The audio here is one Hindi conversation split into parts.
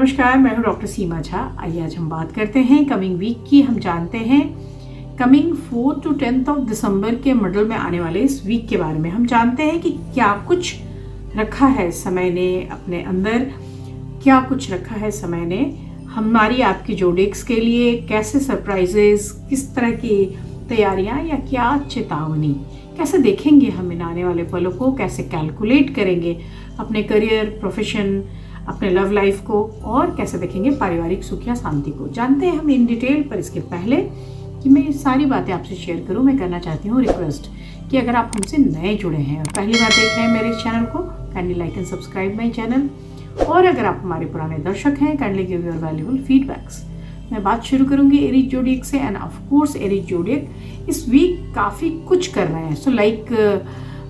नमस्कार, मैं हूँ डॉक्टर सीमा झा। आइए आज हम बात करते हैं कमिंग वीक की। हम जानते हैं कमिंग 4 to 10 ऑफ दिसंबर के मिडल में आने वाले इस वीक के बारे में। हम जानते हैं कि क्या कुछ रखा है समय ने अपने अंदर, क्या कुछ रखा है समय ने हमारी आपकी जोडिक्स के लिए, कैसे सरप्राइजेस, किस तरह की तैयारियां या क्या चेतावनी, कैसे देखेंगे हम इन आने वाले पलों को, कैसे कैलकुलेट करेंगे अपने करियर, प्रोफेशन, अपने लव लाइफ को, और कैसे देखेंगे पारिवारिक सुख या शांति को। जानते हैं हम इन डिटेल। पर इसके पहले कि मैं ये सारी बातें आपसे शेयर करूं, मैं करना चाहती हूँ रिक्वेस्ट कि अगर आप हमसे नए जुड़े हैं और पहली बार देख रहे हैं मेरे चैनल को, kindly like and subscribe my channel. और अगर आप हमारे पुराने दर्शक हैं, kindly give your valuable feedbacks. मैं बात शुरू करूंगी एरीज जोडिएक से। एंड ऑफ कोर्स एरीज जोडिएक इस वीक काफ़ी कुछ कर रहे हैं। सो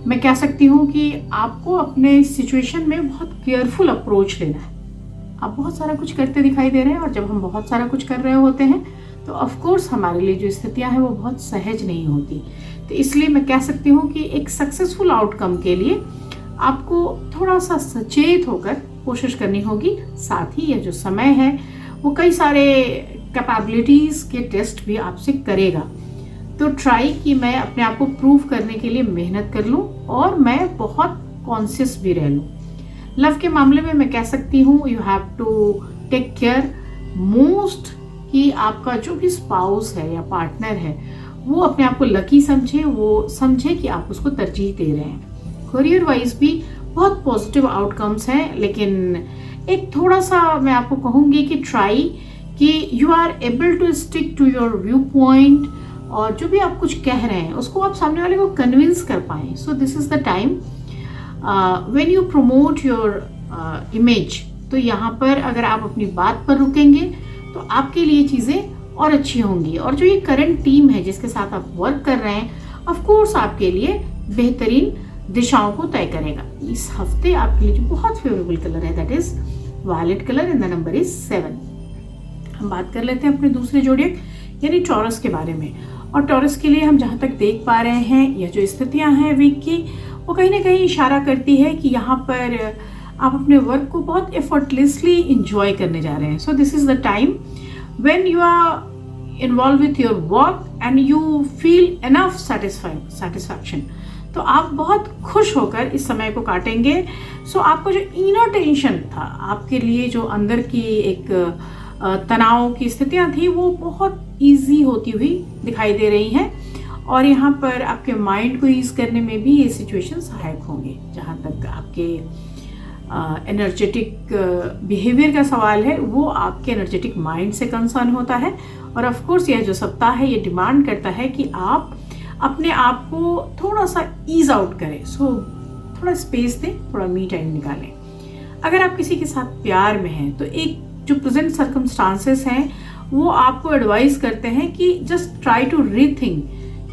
मैं कह सकती हूँ कि आपको अपने सिचुएशन में बहुत केयरफुल अप्रोच लेना है। आप बहुत सारा कुछ करते दिखाई दे रहे हैं, और जब हम बहुत सारा कुछ कर रहे होते हैं तो ऑफ कोर्स हमारे लिए जो स्थितियाँ हैं वो बहुत सहज नहीं होती। तो इसलिए मैं कह सकती हूँ कि एक सक्सेसफुल आउटकम के लिए आपको थोड़ा सा सचेत होकर कोशिश करनी होगी। साथ ही यह जो समय है वो कई सारे कैपेबिलिटीज़ के टेस्ट भी आपसे करेगा। तो ट्राई कि मैं अपने आप को प्रूव करने के लिए मेहनत कर लूँ और मैं बहुत कॉन्शियस भी रह लूँ। लव के मामले में मैं कह सकती हूँ you have to take care most कि आपका जो भी स्पाउस है या पार्टनर है वो अपने आप को लकी समझे, वो समझे कि आप उसको तरजीह दे रहे हैं। करियर वाइज भी बहुत पॉजिटिव आउटकम्स हैं, लेकिन एक थोड़ा सा मैं आपको कहूँगी कि ट्राई कि you are able to stick to your viewpoint, और जो भी आप कुछ कह रहे हैं उसको आप सामने वाले को कन्विंस कर पाएँ। सो this is the time when you promote your image. तो यहाँ पर अगर आप अपनी बात पर रुकेंगे तो आपके लिए चीज़ें और अच्छी होंगी। और जो ये करंट टीम है जिसके साथ आप वर्क कर रहे हैं, ऑफ कोर्स आपके लिए बेहतरीन दिशाओं को तय करेगा। इस हफ्ते आपके लिए जो बहुत फेवरेबल कलर है that is violet colour and the number is 7। हम बात कर लेते हैं अपने दूसरे जोडिएक यानी टॉरस के बारे में। और टॉरस के लिए हम जहाँ तक देख पा रहे हैं, यह जो स्थितियाँ हैं वीक की, वो कहीं ना कहीं इशारा करती है कि यहाँ पर आप अपने वर्क को बहुत एफर्टलेसली इंजॉय करने जा रहे हैं। So this is the time when you are involve with your work and you feel enough satisfaction. तो आप बहुत खुश होकर इस समय को काटेंगे। सो आपको जो इनर टेंशन था, आपके लिए जो अंदर की एक तनाव की स्थितियाँ थी, वो बहुत ईजी होती हुई दिखाई दे रही हैं। और यहाँ पर आपके माइंड को ईज करने में भी ये सिचुएशन सहायक होंगे। जहाँ तक आपके एनर्जेटिक बिहेवियर का सवाल है, वो आपके एनर्जेटिक माइंड से कंसर्न होता है। और ऑफ कोर्स यह जो सप्ताह है ये डिमांड करता है कि आप अपने आप को थोड़ा सा ईज आउट करें। सो थोड़ा स्पेस दें, थोड़ा मी टाइम निकालें। अगर आप किसी के साथ प्यार में हैं तो एक जो प्रेजेंट सर्कमस्टांसेस हैं वो आपको एडवाइस करते हैं कि जस्ट ट्राई टू रीथिंक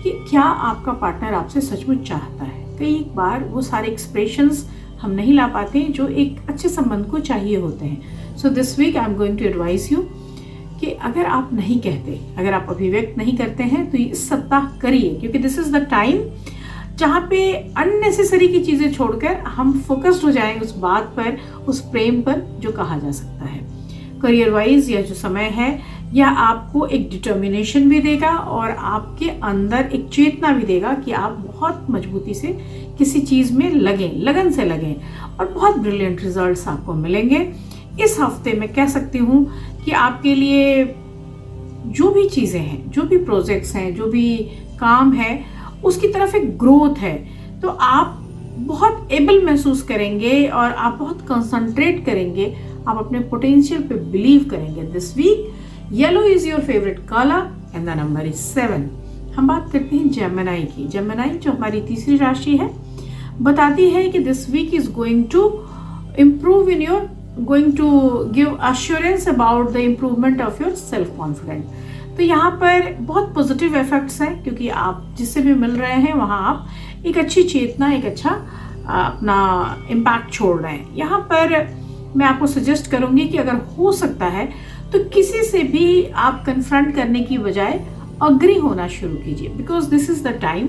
कि क्या आपका पार्टनर आपसे सचमुच चाहता है। कई बार वो सारे एक्सप्रेशंस हम नहीं ला पाते जो एक अच्छे संबंध को चाहिए होते हैं। So this week I am going to advice you कि अगर आप नहीं कहते, अगर आप अभिव्यक्त नहीं करते हैं तो इस सप्ताह करिए, क्योंकि दिस इज द टाइम जहाँ पे अननेसेसरी की चीज़ें छोड़कर हम फोकस्ड हो जाएं उस बात पर, उस प्रेम पर जो कहा जा सकता है। करियर वाइज यह जो समय है यह आपको एक डिटर्मिनेशन भी देगा और आपके अंदर एक चेतना भी देगा कि आप बहुत मजबूती से किसी चीज़ में लगें, लगन से लगें, और बहुत ब्रिलियंट रिजल्ट्स आपको मिलेंगे। इस हफ्ते मैं कह सकती हूँ कि आपके लिए जो भी चीज़ें हैं, जो भी प्रोजेक्ट्स हैं, जो भी काम है, उसकी तरफ एक ग्रोथ है। तो आप बहुत एबल महसूस करेंगे और आप बहुत कंसंट्रेट करेंगे, आप अपने पोटेंशियल पे बिलीव करेंगे। This week yellow is your favourite colour and the number is 7। हम बात करते हैं जेमिनी की। जेमिनी जो हमारी तीसरी राशि है, बताती है कि this week is going to improve in your, going to give assurance about the improvement of your self confidence. तो यहाँ पर बहुत पॉजिटिव इफेक्ट्स हैं, क्योंकि आप जिससे भी मिल रहे हैं वहाँ आप एक अच्छी चेतना, एक अच्छा अपना इम्पैक्ट छोड़ रहे हैं। यहाँ पर मैं आपको सजेस्ट करूँगी कि अगर हो सकता है तो किसी से भी आप कन्फ्रंट करने की बजाय अग्री होना शुरू कीजिए, because this is the time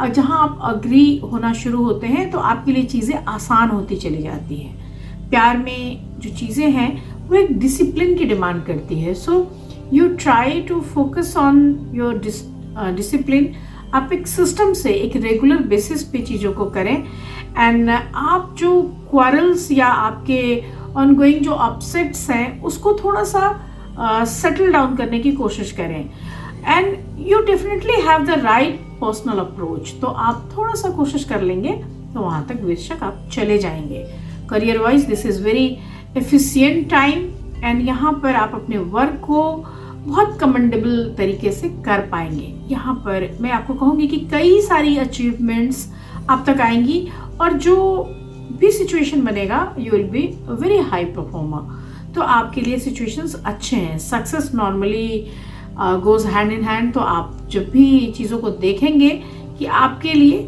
जहाँ आप अग्री होना शुरू होते हैं तो आपके लिए चीज़ें आसान होती चली जाती हैं। प्यार में जो चीज़ें हैं वो एक डिसिप्लिन की डिमांड करती है। So you try to focus on your discipline. आप एक सिस्टम से एक रेगुलर बेसिस पे चीज़ों को करें, एंड आप जो क्वारल्स या आपके ऑनगोइंग जो अपसेट्स हैं उसको थोड़ा सा सेटल डाउन करने की कोशिश करें, and you definitely have the right personal approach. तो आप थोड़ा सा कोशिश कर लेंगे तो वहाँ तक बेशक आप चले जाएंगे। Career wise this is very efficient time, and यहाँ पर आप अपने वर्क को बहुत कमेंडेबल तरीके से कर पाएंगे। यहाँ पर मैं आपको कहूँगी कि कई सारी अचीवमेंट्स आप तक आएंगी, और जो भी सिचुएशन बनेगा you will be very high performer. तो आपके लिए सिचुएशंस अच्छे हैं। Success normally goes hand in hand. तो आप जब भी चीज़ों को देखेंगे कि आपके लिए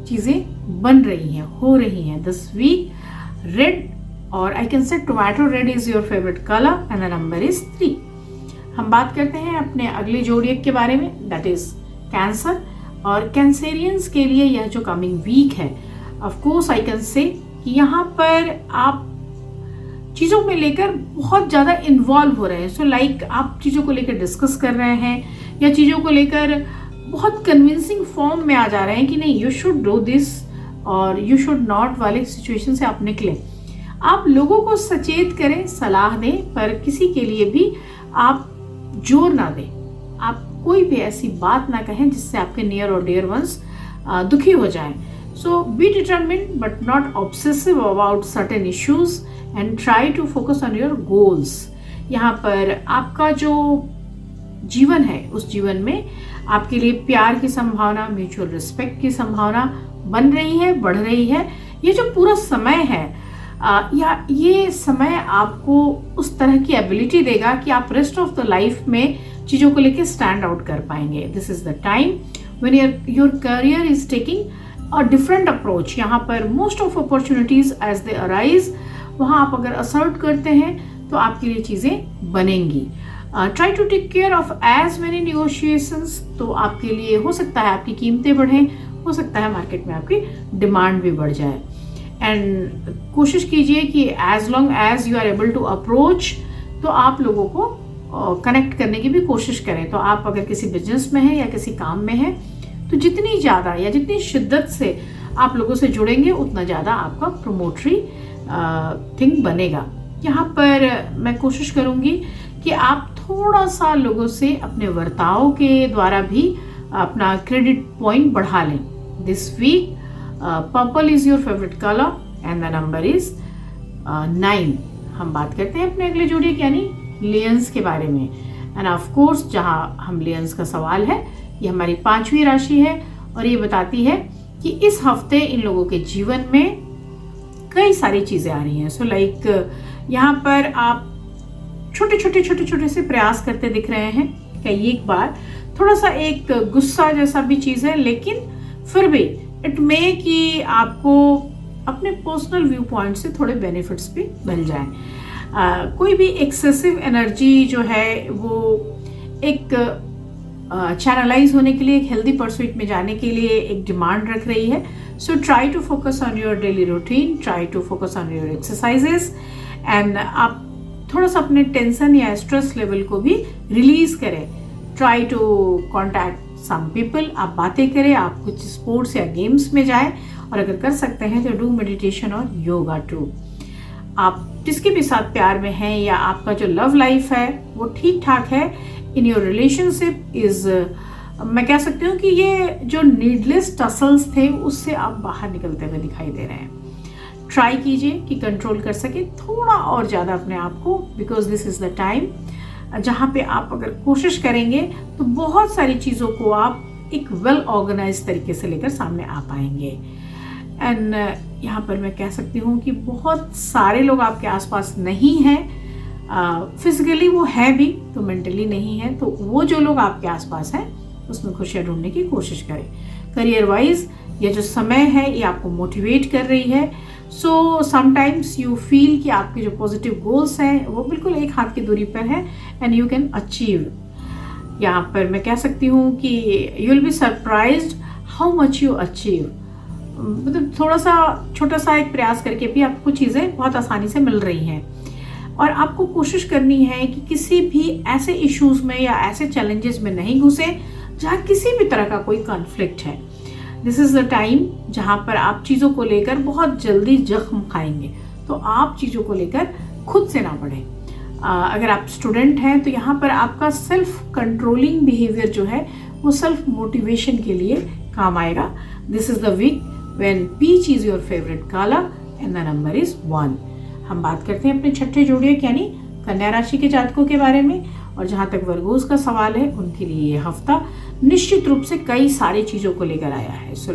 चीज़ें बन रही हैं, हो रही हैं। दिस वीक रेड, और आई कैन से tomato red is your favourite colour, and the number is 3। हम बात करते हैं अपने अगले जोडिएक के बारे में, दैट इज़ कैंसर। और कैंसेरियंस के लिए यह जो कमिंग वीक है, ऑफ कोर्स आई कैन से कि यहाँ पर आप चीज़ों में लेकर बहुत ज़्यादा इन्वॉल्व हो रहे हैं। सो लाइक आप चीज़ों को लेकर डिस्कस कर रहे हैं, या चीज़ों को लेकर बहुत कन्विंसिंग फॉर्म में आ जा रहे हैं कि नहीं यू शुड डू दिस और यू शुड नॉट वाले सिचुएशन से आप निकलें। आप लोगों को सचेत करें, सलाह दें, पर किसी के लिए भी आप जोर ना दें। आप कोई भी ऐसी बात ना कहें जिससे आपके नियर और डियर वंस दुखी हो जाएं। So be determined but not obsessive about certain issues, and try to focus on your goals. यहाँ पर आपका जो जीवन है उस जीवन में आपके लिए प्यार की संभावना, म्यूचुअल रिस्पेक्ट की संभावना बन रही है, बढ़ रही है। ये जो पूरा समय है या ये समय आपको उस तरह की एबिलिटी देगा कि आप रेस्ट ऑफ द लाइफ में चीज़ों को लेके स्टैंड आउट कर पाएंगे। This is the time when your career is taking a different approach. यहाँ पर most of opportunities as they arise, वहाँ आप अगर असर्ट करते हैं तो आपके लिए चीज़ें बनेंगी। Try to take care of as many negotiations. तो आपके लिए हो सकता है आपकी कीमतें बढ़ें, हो सकता है मार्केट में आपकी डिमांड भी बढ़ जाए। एंड कोशिश कीजिए कि as long as you are able to approach, तो आप लोगों को कनेक्ट करने की भी कोशिश करें। तो आप अगर किसी बिजनेस में हैं या किसी काम में हैं, तो जितनी ज़्यादा या जितनी शिद्दत से आप लोगों से जुड़ेंगे उतना ज़्यादा आपका प्रोमोटरी थिंग बनेगा। यहाँ पर मैं कोशिश करूँगी कि आप थोड़ा सा लोगों से अपने वर्ताव के द्वारा भी अपना क्रेडिट पॉइंट बढ़ा लें। This week purple is your favourite colour, and the number is 9। हम बात करते हैं अपने अगले जोडिएक यानी लियंस के बारे में। एंड ऑफ कोर्स जहाँ हम लियंस का सवाल है, ये हमारी 5वीं राशि है, और ये बताती है कि इस हफ्ते इन लोगों के जीवन में कई सारी चीज़ें आ रही हैं। सो लाइक यहाँ पर आप छोटे छोटे से प्रयास करते दिख रहे हैं। कई एक बार थोड़ा सा एक गुस्सा जैसा भी चीज़ है, लेकिन फिर भी इट मे कि आपको अपने पर्सनल व्यू पॉइंट से थोड़े बेनिफिट्स भी मिल जाएं। कोई भी एक्सेसिव एनर्जी जो है वो एक चैनलाइज होने के लिए, एक हेल्दी परस्यूट में जाने के लिए एक डिमांड रख रही है। So try to focus on your daily routine, try to focus on your exercises, and आप थोड़ा सा अपने टेंशन या स्ट्रेस लेवल को भी रिलीज करें। Try to contact some people, आप बातें करें, आप कुछ स्पोर्ट्स या गेम्स में जाएं, और अगर कर सकते हैं तो डू मेडिटेशन और योगा टू। आप जिसके भी साथ प्यार में हैं या आपका जो लव लाइफ है वो ठीक ठाक है, इन योर रिलेशनशिप इज, मैं कह सकती हूँ कि ये जो नीडलेस टसल्स थे उससे आप बाहर निकलते हुए दिखाई दे रहे हैं। ट्राई कीजिए कि कंट्रोल कर सके थोड़ा और ज़्यादा अपने आप को, because this is the time जहाँ पे आप अगर कोशिश करेंगे तो बहुत सारी चीज़ों को आप एक वेल ऑर्गेनाइज तरीके से लेकर सामने आ पाएंगे। एंड यहाँ पर मैं कह सकती हूँ कि बहुत सारे लोग आपके आसपास नहीं हैं, फिजिकली वो है भी तो मेंटली नहीं है। तो वो जो लोग आपके आसपास हैं उसमें खुशियाँ ढूंढने की कोशिश करें। करियर वाइज ये जो समय है ये आपको मोटिवेट कर रही है। सो समटाइम्स यू फील कि आपके जो पॉजिटिव गोल्स हैं वो बिल्कुल एक हाथ की दूरी पर है, एंड यू कैन अचीव। यहाँ पर मैं कह सकती हूँ कि you will be surprised how much you achieve. मतलब थोड़ा सा छोटा सा एक प्रयास करके भी आपको चीज़ें बहुत आसानी से मिल रही हैं। और आपको कोशिश करनी है कि किसी भी ऐसे इश्यूज में या ऐसे चैलेंजेस में नहीं घुसे जहाँ किसी भी तरह का कोई कॉन्फ्लिक्ट है। दिस इज़ द टाइम जहाँ पर आप चीज़ों को लेकर बहुत जल्दी जख्म खाएंगे, तो आप चीज़ों को लेकर खुद से ना बढ़ें। अगर आप स्टूडेंट हैं तो यहाँ पर आपका सेल्फ कंट्रोलिंग बिहेवियर जो है वो सेल्फ मोटिवेशन के लिए काम आएगा। This is the week when peach is your favourite colour and the number is 1। हम बात करते हैं अपने छठे जोड़िए यानी कन्या राशि के जातकों के बारे में। और जहाँ तक वर्गोस का सवाल है, उनके लिए ये हफ्ता निश्चित रूप से कई सारी चीज़ों को लेकर आया है। सो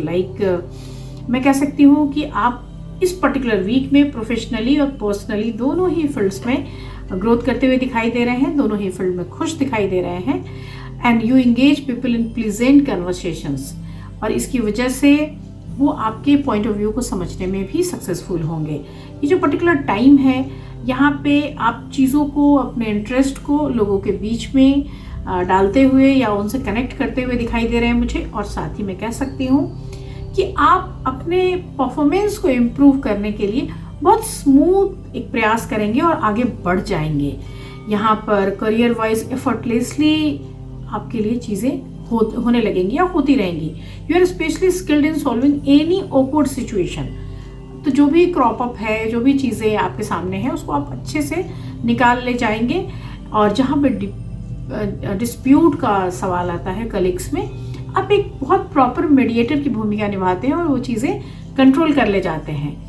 मैं कह सकती हूँ कि आप इस पर्टिकुलर वीक में प्रोफेशनली और पर्सनली दोनों ही फील्ड्स में ग्रोथ करते हुए दिखाई दे रहे हैं, दोनों ही फील्ड में खुश दिखाई दे रहे हैं। And you engage people in pleasant conversations, और इसकी वजह से वो आपके पॉइंट ऑफ व्यू को समझने में भी सक्सेसफुल होंगे। ये जो पर्टिकुलर टाइम है, यहाँ पे आप चीज़ों को, अपने इंटरेस्ट को लोगों के बीच में डालते हुए या उनसे कनेक्ट करते हुए दिखाई दे रहे हैं मुझे। और साथ ही मैं कह सकती हूँ कि आप अपने परफॉर्मेंस को इम्प्रूव करने के लिए बहुत स्मूथ एक प्रयास करेंगे और आगे बढ़ जाएंगे। यहाँ पर करियर वाइज एफर्टलेसली आपके लिए चीज़ें होने लगेंगी या होती रहेंगी। You are specially skilled in solving any awkward situation. तो जो भी क्रॉप अप है, जो भी चीज़ें आपके सामने हैं, उसको आप अच्छे से निकाल ले जाएंगे। और जहाँ पे डिस्प्यूट का सवाल आता है कलीग्स में, आप एक बहुत प्रॉपर मीडिएटर की भूमिका निभाते हैं और वो चीज़ें कंट्रोल कर ले जाते हैं।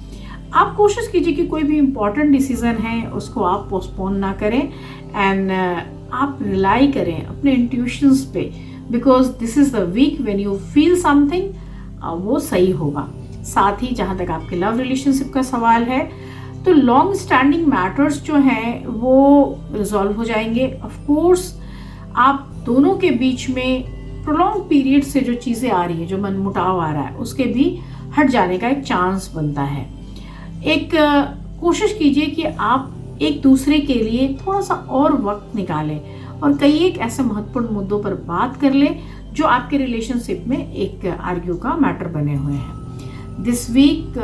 आप कोशिश कीजिए कि कोई भी इम्पॉर्टेंट डिसीजन है उसको आप पोस्टपोन ना करें एंड आप रिलाई करें अपने इंट्यूशंस पे, because this is the week when you feel something, वो सही होगा। साथ ही जहाँ तक आपके लव रिलेशनशिप का सवाल है, तो लॉन्ग स्टैंडिंग मैटर्स जो हैं वो रिजॉल्व हो जाएंगे। ऑफ कोर्स आप दोनों के बीच में प्रोलॉन्ग पीरियड से जो चीज़ें आ रही है, जो मनमुटाव आ रहा है, उसके भी हट जाने का एक चांस बनता है। एक कोशिश कीजिए कि आप एक दूसरे के लिए थोड़ा सा और वक्त निकालें और कई एक ऐसे महत्वपूर्ण मुद्दों पर बात कर लें जो आपके रिलेशनशिप में एक आर्ग्यू का मैटर बने हुए हैं। This week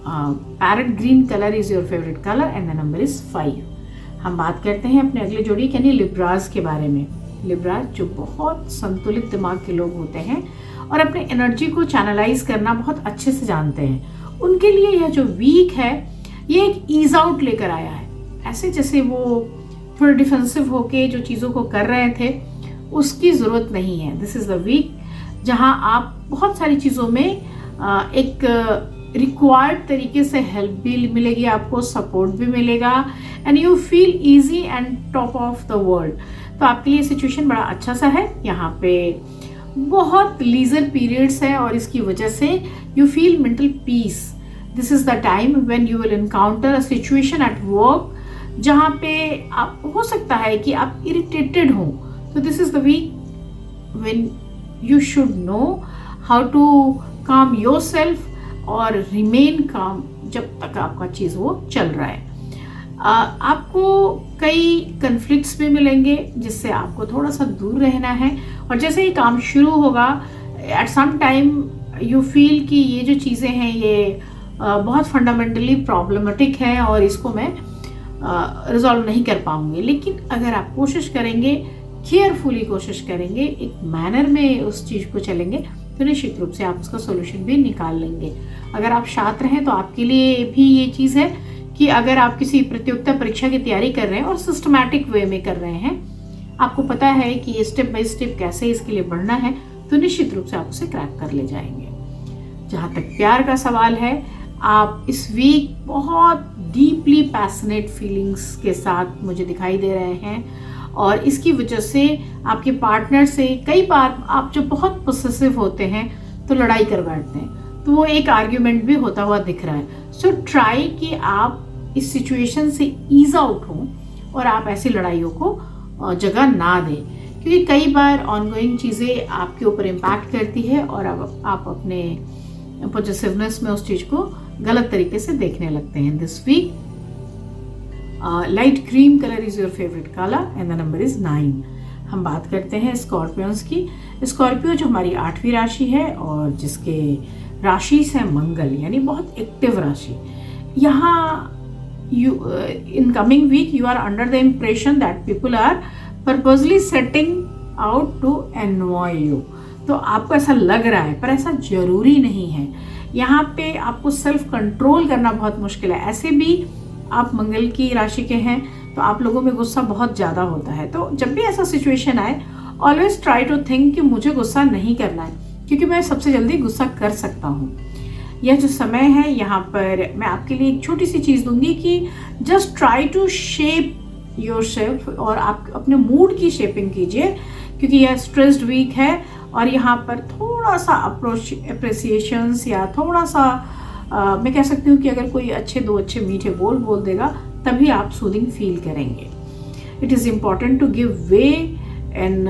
parrot green colour is your favourite colour and the number is 5। हम बात करते हैं अपने अगले जोड़ी यानी लिब्राज के बारे में। लिब्राज जो बहुत संतुलित दिमाग के लोग होते हैं और अपने एनर्जी को चैनलाइज करना बहुत अच्छे से जानते हैं, उनके लिए यह जो वीक है ये एक ईज आउट लेकर आया है। ऐसे जैसे वो थोड़े डिफेंसिव होके जो चीज़ों को कर रहे थे उसकी ज़रूरत नहीं है। दिस इज़ द वीक जहां आप बहुत सारी चीज़ों में एक रिक्वायर्ड तरीके से हेल्प भी मिलेगी, आपको सपोर्ट भी मिलेगा and you feel easy and top of the world. तो आपके लिए सिचुएशन बड़ा अच्छा सा है। यहाँ पे बहुत लीजर पीरियड्स है और इसकी वजह से you feel mental peace. This is the time when you will encounter a situation at work जहाँ पे आप हो सकता है कि आप इरिटेटेड हो। तो this is the week when you should know how to calm yourself और रिमेन काम जब तक आपका चीज़ वो चल रहा है। आपको कई कन्फ्लिक्ट्स भी मिलेंगे जिससे आपको थोड़ा सा दूर रहना है और जैसे ही काम शुरू होगा at some time you feel कि ये जो चीज़ें हैं ये बहुत फंडामेंटली प्रॉब्लमेटिक है और इसको मैं रिजॉल्व नहीं कर पाऊंगी। लेकिन अगर आप कोशिश करेंगे, केयरफुली कोशिश करेंगे, एक मैनर में उस चीज़ को चलेंगे तो निश्चित रूप से आप उसका सोल्यूशन भी निकाल लेंगे। अगर आप छात्र हैं तो आपके लिए भी ये चीज़ है कि अगर आप किसी प्रतियोगिता परीक्षा की तैयारी कर रहे हैं और सिस्टमैटिक वे में कर रहे हैं, आपको पता है कि ये स्टेप बाय स्टेप कैसे इसके लिए बढ़ना है, तो निश्चित रूप से आप उसे क्रैक कर ले जाएंगे। जहाँ तक प्यार का सवाल है, आप इस वीक बहुत डीपली पैशनेट फीलिंग्स के साथ मुझे दिखाई दे रहे हैं और इसकी वजह से आपके पार्टनर से कई बार आप जो बहुत पोसेसिव होते हैं तो लड़ाई कर बैठते हैं, तो वो एक आर्ग्यूमेंट भी होता हुआ दिख रहा है। सो ट्राई कि आप इस सिचुएशन से ईज आउट हों और आप ऐसी लड़ाइयों को जगह ना दें, क्योंकि कई बार ऑनगोइंग चीज़ें आपके ऊपर इम्पैक्ट करती है और अब आप अपने पॉजिटिवनेस में उस चीज़ को गलत तरीके से देखने लगते हैं। This week light cream colour is your favourite colour and the number is 9। हम बात करते हैं स्कॉर्पियंस की। स्कॉर्पियो जो हमारी 8वीं राशि है और जिसके राशि है मंगल, यानी बहुत एक्टिव राशि। यहाँ you in coming week you are under the impression that people are purposely setting out to annoy you. तो आपको ऐसा लग रहा है, पर ऐसा जरूरी नहीं है. यहाँ पे आपको सेल्फ कंट्रोल करना बहुत मुश्किल है. ऐसे भी आप मंगल की राशि के हैं तो आप लोगों में गुस्सा बहुत ज़्यादा होता है. तो जब भी ऐसा सिचुएशन आए, ऑलवेज ट्राई टू थिंक कि मुझे गुस्सा नहीं करना है, क्योंकि मैं सबसे जल्दी गुस्सा कर सकता हूँ. यह जो समय है, यहाँ पर मैं आपके लिए एक छोटी सी चीज़ दूंगी कि just try to shape yourself, और आप अपने मूड की शेपिंग कीजिए, क्योंकि यह स्ट्रेस्ड वीक है और यहाँ पर थोड़ा सा अप्रिसिएशंस या थोड़ा सा मैं कह सकती हूँ कि अगर कोई दो अच्छे मीठे बोल देगा तभी आप सूदिंग फील करेंगे. It is important to give way and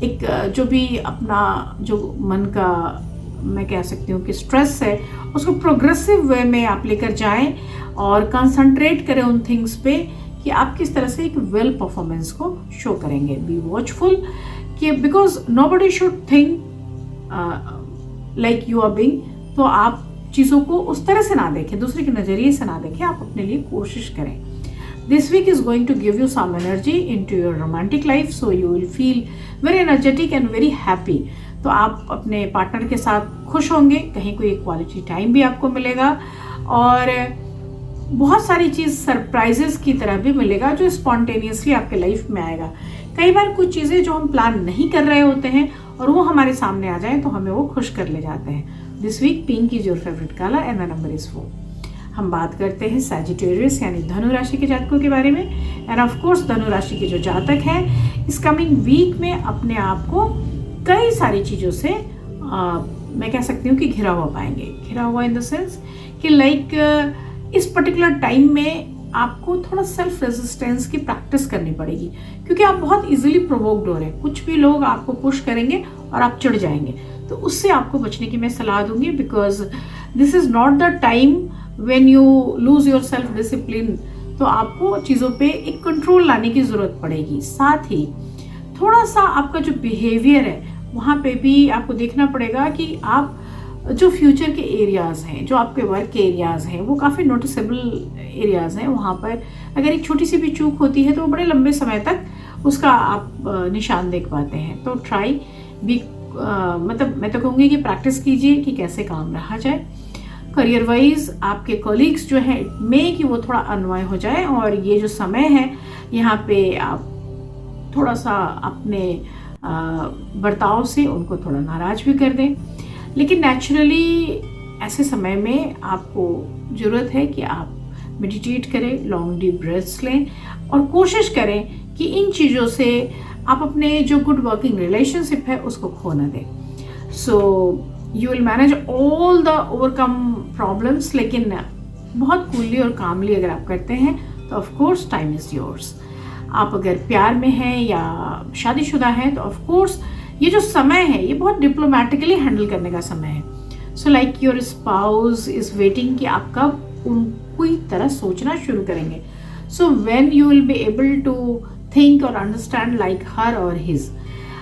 एक जो भी अपना जो मन का मैं कह सकती हूँ कि स्ट्रेस है उसको प्रोग्रेसिव वे में आप लेकर जाएं और कंसंट्रेट करें उन थिंग्स पे कि आप किस तरह से एक वेल परफॉर्मेंस को शो करेंगे. बी वॉचफुल कि because nobody should think like you are being. तो आप चीज़ों को उस तरह से ना देखें, दूसरे के नज़रिए से ना देखें, आप अपने लिए कोशिश करें. This week is going to give you some energy into your romantic life, so you will feel very energetic and very happy. तो आप अपने पार्टनर के साथ खुश होंगे, कहीं कोई क्वालिटी टाइम भी आपको मिलेगा और बहुत सारी चीज़ सरप्राइजेस की तरह भी मिलेगा जो स्पॉन्टेनियसली आपके लाइफ में आएगा. कई बार कुछ चीज़ें जो हम प्लान नहीं कर रहे होते हैं और वो हमारे सामने आ जाए तो हमें वो खुश कर ले जाते हैं. This week pink is your favourite colour and the number is 4. हम बात करते हैं सैजिटेरियस यानी धनु राशि के जातकों के बारे में. एंड ऑफ कोर्स धनु राशि के जो जातक हैं इस कमिंग वीक में अपने आप को कई सारी चीज़ों से मैं कह सकती हूँ कि घिरा हुआ पाएंगे. घिरा हुआ इन द सेंस कि लाइक इस पर्टिकुलर टाइम में आपको थोड़ा सेल्फ रेजिस्टेंस की प्रैक्टिस करनी पड़ेगी, क्योंकि आप बहुत इजीली प्रोवोक्ड हो रहे हैं. कुछ भी लोग आपको पुश करेंगे और आप चिढ़ जाएंगे, तो उससे आपको बचने की मैं सलाह दूंगी. Because this is not the time when you lose your self discipline. तो आपको चीज़ों पे एक कंट्रोल लाने की ज़रूरत पड़ेगी. साथ ही थोड़ा सा आपका जो बिहेवियर है वहाँ पे भी आपको देखना पड़ेगा कि आप जो फ्यूचर के एरियाज़ हैं, जो आपके वर्क के एरियाज़ हैं, वो काफ़ी नोटिसेबल एरियाज़ हैं. वहाँ पर अगर एक छोटी सी भी चूक होती है तो बड़े लंबे समय तक उसका आप निशान देख पाते हैं. तो ट्राई भी मतलब मैं तो कहूँगी कि प्रैक्टिस कीजिए कि कैसे काम रहा जाए. करियर वाइज आपके कॉलीग्स जो हैं में कि वो थोड़ा अनवय हो जाए, और ये जो समय है यहाँ पे आप थोड़ा सा अपने बर्ताव से उनको थोड़ा नाराज भी कर दें. लेकिन नेचुरली ऐसे समय में आपको ज़रूरत है कि आप मेडिटेट करें, लॉन्ग डीप ब्रेथ्स लें और कोशिश करें कि इन चीज़ों से आप अपने जो गुड वर्किंग रिलेशनशिप है उसको खो ना दें. So you will manage all the overcome problems. लेकिन बहुत कूलली और कामली अगर आप करते हैं तो of course time is yours. आप अगर प्यार में हैं या शादीशुदा हैं तो ऑफ कोर्स ये जो समय है ये बहुत डिप्लोमेटिकली हैंडल करने का समय है. So like your spouse is waiting कि आप कब उनको ही तरह सोचना शुरू करेंगे. So when you will be able to think और अंडरस्टैंड लाइक हर और हिज.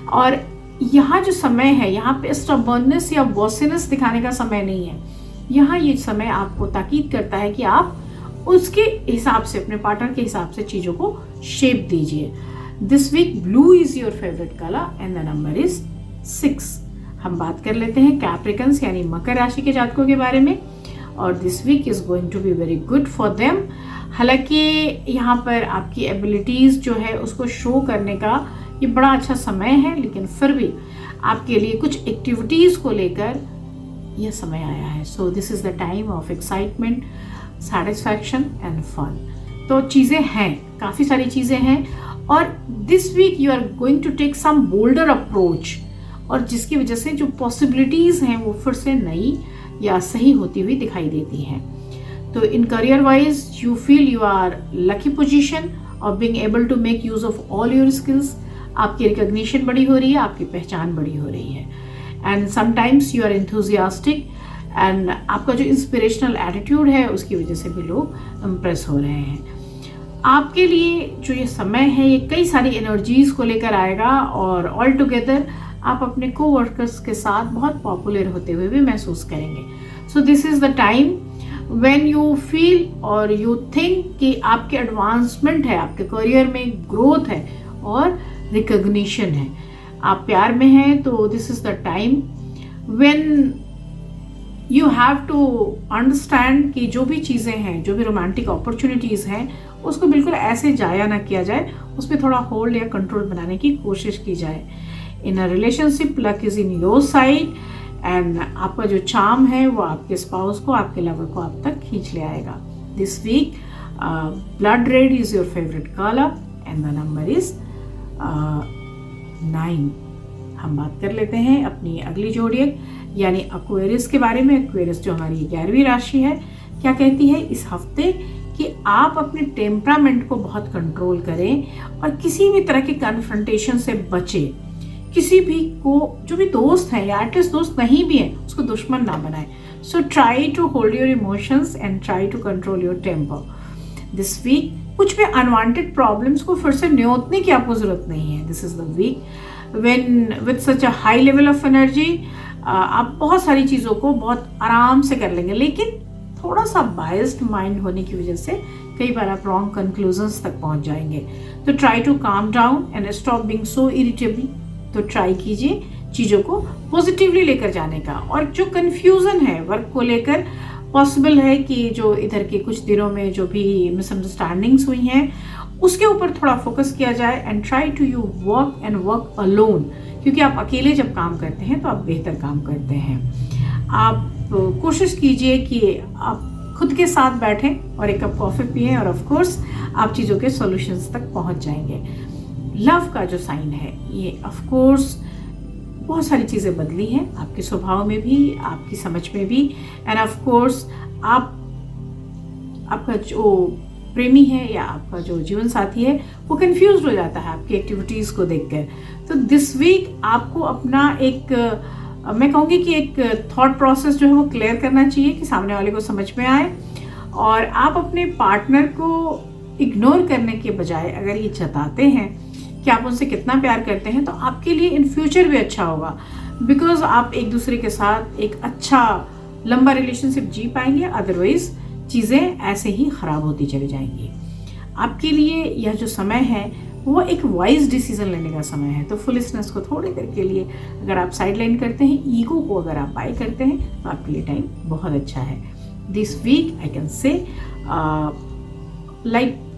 और यहाँ जो समय है यहाँ पे स्टबर्ननेस या बॉसीनेस दिखाने का समय नहीं है. यहाँ ये समय आपको ताकीद करता है कि आप उसके हिसाब से, अपने पार्टनर के हिसाब से चीज़ों को शेप दीजिए. This week blue is your favourite colour and the number is 6. हम बात कर लेते हैं कैप्रिकन्स यानी मकर राशि के जातकों के बारे में. और this week is going to be very good for them. हालांकि यहाँ पर आपकी एबिलिटीज़ जो है उसको शो करने का ये बड़ा अच्छा समय है, लेकिन फिर भी आपके लिए कुछ एक्टिविटीज़ को लेकर यह समय आया है. So this is the time of excitement, satisfaction and fun. तो चीज़ें हैं, काफ़ी सारी चीज़ें हैं. और this week you are going to take some bolder approach, और जिसकी वजह से जो पॉसिबिलिटीज़ हैं वो फिर से नई या सही होती हुई दिखाई देती हैं. तो in career wise you feel you are lucky position of being able to make use of all your skills. आपकी रिकग्निशन बड़ी हो रही है, आपकी पहचान बड़ी हो रही है. And sometimes you are enthusiastic and आपका जो इंस्पिरेशनल एटीट्यूड है उसकी वजह से भी लोग इम्प्रेस हो रहे हैं. आपके लिए जो ये समय है ये कई सारी एनर्जीज़ को लेकर आएगा और ऑल टुगेदर आप अपने कोवर्कर्स के साथ बहुत पॉपुलर होते हुए भी महसूस करेंगे. सो this is the time when you feel और यू थिंक कि आपके एडवांसमेंट है, आपके करियर में ग्रोथ है और रिकॉग्निशन है, आप प्यार में हैं, तो this is the time when you have to understand कि जो भी चीज़ें हैं, जो भी रोमांटिक अपॉर्चुनिटीज़ हैं, उसको बिल्कुल ऐसे जाया ना किया जाए, उस पर थोड़ा होल्ड या कंट्रोल बनाने की कोशिश की जाए। In a relationship luck is in your side and आपका जो चार्म है वो आपके स्पाउस को, आपके लवर को आप तक खींच ले आएगा। This week blood red is your favourite colour and the number is 9। हम बात कर लेते हैं अपनी अगली जोड़ियक यानी एक्वेरियस के बारे में। एक्वेरियस जो हमारी 11वीं राशि है, क्या कहती है इस हफ्ते कि आप अपने टेम्परामेंट को बहुत कंट्रोल करें और किसी भी तरह के कन्फ्रंटेशन से बचें। किसी भी को, जो भी दोस्त है या एटलीस्ट दोस्त नहीं भी है, उसको दुश्मन ना बनाए। So try to hold your emotions and try to control your temper this week. कुछ भी अनवांटेड प्रॉब्लम्स को फिर से न्योतने की आपको जरूरत नहीं है। This is the week when with such a high level of energy आप बहुत सारी चीज़ों को बहुत आराम से कर लेंगे, लेकिन थोड़ा सा बायस्ड माइंड होने की वजह से कई बार आप रॉन्ग कंक्लूजन्स तक पहुंच जाएंगे। तो try to calm down and stop being so irritable. तो ट्राई कीजिए चीज़ों को पॉजिटिवली लेकर जाने का। और जो कन्फ्यूज़न है वर्क को लेकर, पॉसिबल है कि जो इधर के कुछ दिनों में जो भी मिसअंडरस्टैंडिंग्स हुई हैं उसके ऊपर थोड़ा फोकस किया जाए and try to you work and work alone, क्योंकि आप अकेले जब काम करते हैं तो आप बेहतर काम करते हैं। आप कोशिश कीजिए कि आप खुद के साथ बैठें और एक कप कॉफ़ी पिएं और ऑफ कोर्स आप चीज़ों के सॉल्यूशंस तक पहुंच जाएंगे। लव का जो साइन है ये ऑफ कोर्स बहुत सारी चीज़ें बदली हैं, आपके स्वभाव में भी, आपकी समझ में भी, एंड ऑफ कोर्स आपका जो प्रेमी है या आपका जो जीवन साथी है वो कंफ्यूज हो जाता है आपकी एक्टिविटीज़ को देखकर। तो दिस वीक आपको अपना एक मैं कहूँगी कि एक थॉट प्रोसेस जो है वो क्लियर करना चाहिए कि सामने वाले को समझ में आए, और आप अपने पार्टनर को इग्नोर करने के बजाय अगर ये जताते हैं कि आप उनसे कितना प्यार करते हैं, तो आपके लिए इन फ्यूचर भी अच्छा होगा, बिकॉज आप एक दूसरे के साथ एक अच्छा लंबा रिलेशनशिप जी पाएंगे। अदरवाइज चीज़ें ऐसे ही ख़राब होती चली जाएंगी। आपके लिए यह जो समय है वो एक वाइज डिसीजन लेने का समय है। तो फुलिशनेस को थोड़ी देर के लिए अगर आप साइड लाइन करते हैं, ईगो को अगर आप बाय करते हैं, तो आपके लिए टाइम बहुत अच्छा है। This week I can say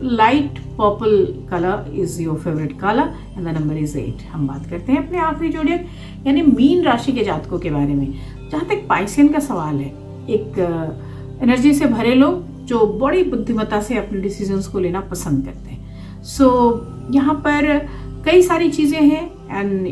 light purple colour is your favourite colour and the number is 8। हम बात करते हैं अपने आखिरी जोड़ियक यानी मीन राशि के जातकों के बारे में। जहाँ तक पाइसियन का सवाल है, एक एनर्जी से भरे लोग जो बड़ी बुद्धिमत्ता से अपने डिसीजंस को लेना पसंद करते हैं। सो यहाँ पर कई सारी चीज़ें हैं and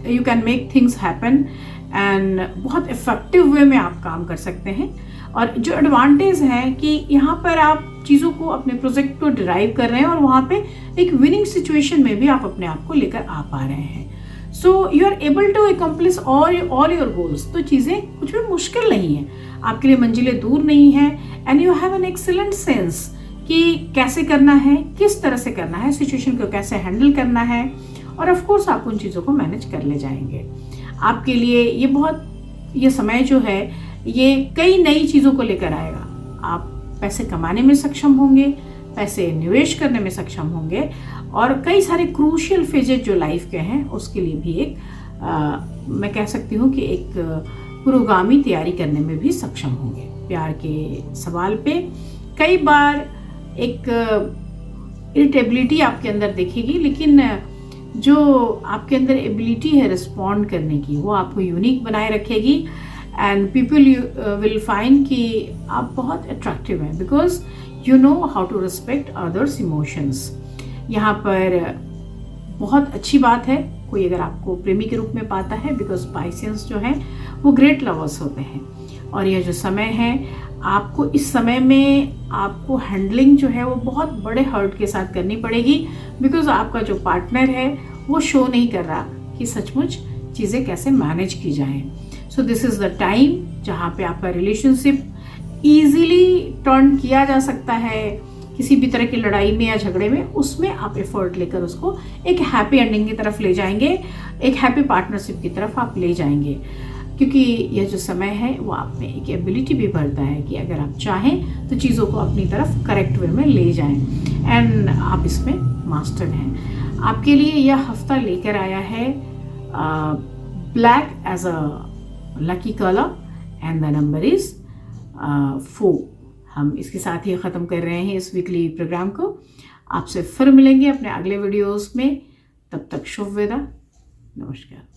you can make things happen and बहुत इफेक्टिव वे में आप काम कर सकते हैं। और जो एडवांटेज है कि यहाँ पर आप चीज़ों को, अपने प्रोजेक्ट को डिराइव कर रहे हैं और वहाँ पे एक विनिंग सिचुएशन में भी आप अपने आप को लेकर आ पा रहे हैं। So you are able to accomplish all your goals. तो चीज़ें कुछ भी मुश्किल नहीं है, आपके लिए मंजिलें दूर नहीं है and you have an excellent sense कि कैसे करना है, किस तरह से करना है, सिचुएशन को कैसे हैंडल करना है, और ऑफ कोर्स आप उन चीज़ों को मैनेज कर ले जाएंगे। आपके लिए ये समय जो है ये कई नई चीज़ों को लेकर आएगा। आप पैसे कमाने में सक्षम होंगे, पैसे निवेश करने में सक्षम होंगे, और कई सारे क्रूशियल फेजेज जो लाइफ के हैं उसके लिए भी एक मैं कह सकती हूँ कि एक पुरोगामी तैयारी करने में भी सक्षम होंगे। प्यार के सवाल पे कई बार एक इरिटेबिलिटी आपके अंदर दिखेगी, लेकिन जो आपके अंदर एबिलिटी है रिस्पॉन्ड करने की वो आपको यूनिक बनाए रखेगी एंड पीपल विल फाइंड कि आप बहुत अट्रैक्टिव हैं because you know how to respect others emotions. यहाँ पर बहुत अच्छी बात है कोई अगर आपको प्रेमी के रूप में पाता है, बिकॉज पाइसियंस जो हैं वो ग्रेट लवर्स होते हैं। और यह जो समय है, आपको इस समय में आपको हैंडलिंग जो है वो बहुत बड़े हर्ट के साथ करनी पड़ेगी, बिकॉज आपका जो पार्टनर है वो शो नहीं कर रहा कि सचमुच चीज़ें कैसे मैनेज की जाएं। सो दिस इज़ द टाइम जहाँ पे आपका रिलेशनशिप ईजीली टर्न किया जा सकता है। किसी भी तरह की लड़ाई में या झगड़े में उसमें आप एफर्ट लेकर उसको एक हैप्पी एंडिंग की तरफ ले जाएंगे, एक हैप्पी पार्टनरशिप की तरफ आप ले जाएंगे। क्योंकि यह जो समय है वो आप में एक एबिलिटी भी भरता है कि अगर आप चाहें तो चीज़ों को अपनी तरफ करेक्ट वे में ले जाएं एंड आप इसमें मास्टर हैं। आपके लिए यह हफ्ता लेकर आया है black as a lucky colour and the number is 4। हम इसके साथ ही ख़त्म कर रहे हैं इस वीकली प्रोग्राम को। आपसे फिर मिलेंगे अपने अगले वीडियोस में। तब तक शुभ विदा, नमस्कार।